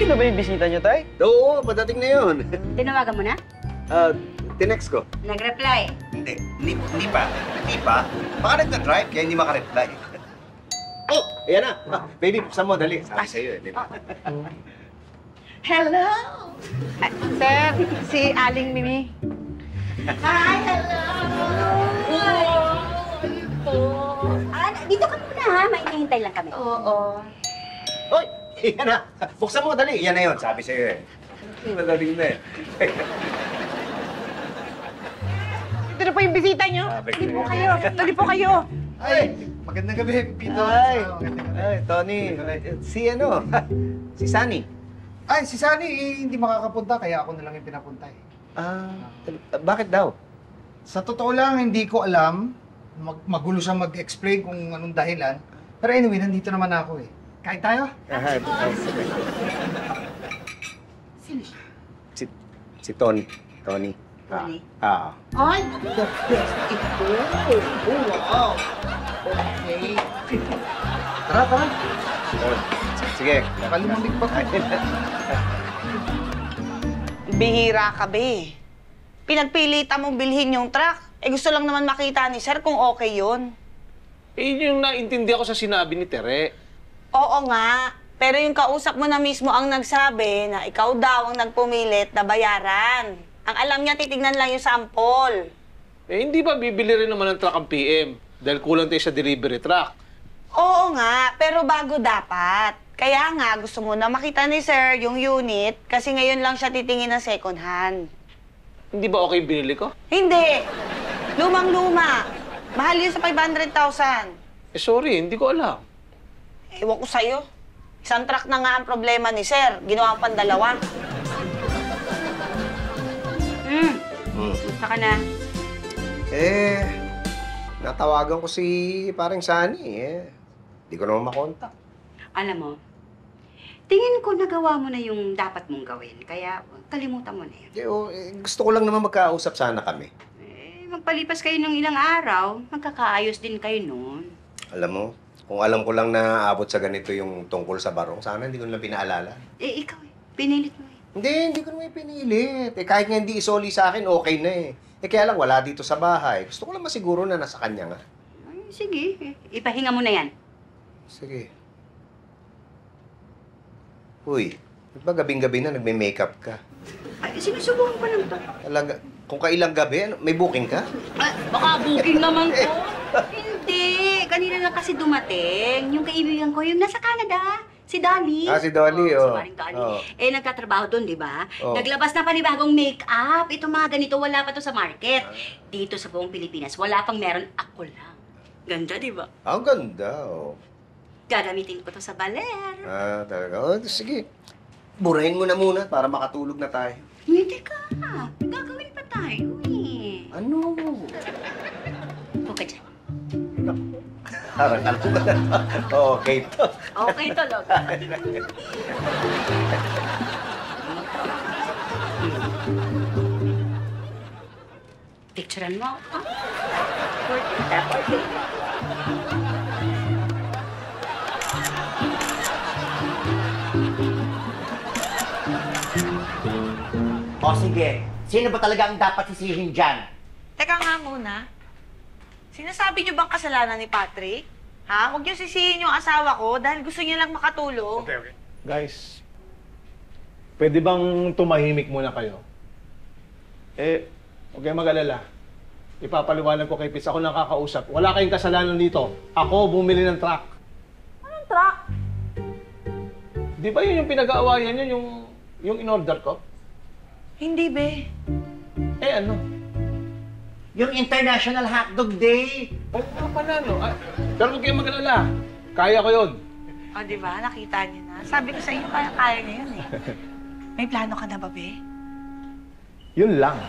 Yun na ba yung bisita niyo, Tay? Oo, padating na yun. Tinawagan mo na? Tinext ko. Nag-reply. Hindi pa. Hindi pa. Baka nagka-drive, kaya hindi maka-reply. Oh, ayan na. Baby, buksan mo, dali. Sabi sa'yo eh, di ba? Hello! Sir, si Aling Mimi. Hi, hello! Dito ka muna ha, mainihintay lang kami. Oo. Hoy, ayan na. Buksan mo, dali. Yan na yun, sabi sa'yo eh. Madaling na eh. Ito na po yung bisita niyo. Tuloy po kayo. Tuloy po kayo. Ay, magandang gabi, Pito. Ay, Tony. Si ano? Si Sunny. Ay, si Sunny hindi makakapunta, kaya ako na lang yung pinapunta eh. Bakit daw? Sa totoo lang, hindi ko alam. Magulo siya mag-explain kung anong dahilan. Pero anyway, nandito naman ako eh. Kain tayo? Sino siya? Si Tony. Tony. Tony? Ay, the best ito! Oh, wow! Okay. Tara. Sige. Kalumamig pa ka. Bihira ka, be. Pinagpilitan mong bilhin yung truck. Gusto lang naman makita ni Sir kung okay yun. Yun yung naintindihan ko sa sinabi ni Tere. Oo nga. Pero yung kausap mo na mismo ang nagsabi na ikaw daw ang nagpumilit na bayaran. Ang alam niya, titignan lang yung sample. Hindi ba bibili rin naman ng truck ang PM? Dahil kulang tayo sa delivery truck. Oo nga, pero bago dapat. Kaya nga, gusto mo na makita ni Sir yung unit kasi ngayon lang siya titingin ng second hand. Hindi ba okay binili ko? Hindi. Lumang-luma. Mahal yun sa 500,000. Sorry, hindi ko alam. Ewan ko sa'yo. Isang truck na nga ang problema ni Sir. Ginawa pang dalawa. Gusto ka na? Natawagan ko si parang Sunny eh. Hindi ko naman makontak. Alam mo, tingin ko nagawa mo na yung dapat mong gawin. Kaya kalimutan mo na yun. Gusto ko lang naman magkausap sana kami. Magpalipas kayo ng ilang araw, magkakaayos din kayo noon. Alam mo, kung alam ko lang na abot sa ganito yung tungkol sa barong, sana hindi ko lang pinaalala. Ikaw pinilit mo eh. Hindi ko naman pinilit. Kahit nga hindi isoli sa akin, okay na eh. Kaya lang wala dito sa bahay. Gusto ko lang masiguro na nasa kanya nga. Ay, sige, ipahinga mo na yan. Sige. Uy, ba't ba gabing-gabi na nagme-makeup ka? Ay, sinusubukan ko lang to. Talaga, kung kailang gabi, may booking ka? Baka booking naman ko. Hindi, kanina lang kasi dumating. Yung kaibigan ko, yung nasa Canada. Si Dolly. Si Dolly, Si Maring Dolly. Nagtatrabaho doon, di ba? Naglabas na panibagong make-up. Ito mga ganito, wala pa to sa market. Dito sa buong Pilipinas, wala pang meron. Ako lang. Ganda, di ba? Ang ganda, Gagamitin ko to sa baler. Talaga. Sige. Burahin mo na muna para makatulog na tayo. Hindi ka. Gagawin pa tayo eh. Ano? Okay dyan. Parang alam ko na. Okay to. Okay to, Log. Picturean mo. O sige, sino ba talaga ang dapat sisihin dyan? Teka nga muna. Sinasabi niyo bang kasalanan ni Patrick? Ha? Huwag niyo sisihin yung asawa ko dahil gusto niya lang makatulong. Okay. Guys, pwede bang tumahimik muna kayo? Huwag kayong mag-alala. Ipapaliwanag ko kay Pitts, ako nakakausap. Wala kayong kasalanan dito. Ako bumili ng truck. Anong truck? Di ba yun yung pinag-aawayan niyo, yung in-order ko? Hindi, be. Ano? Yung International Hotdog Day. Oo nga pala, no? Pero huwag kayong mag-alala. Kaya ko yun. O, di ba? Nakita niyo na. Sabi ko sa inyo, kaya niya yun eh. May plano ka na ba, be? Yun lang.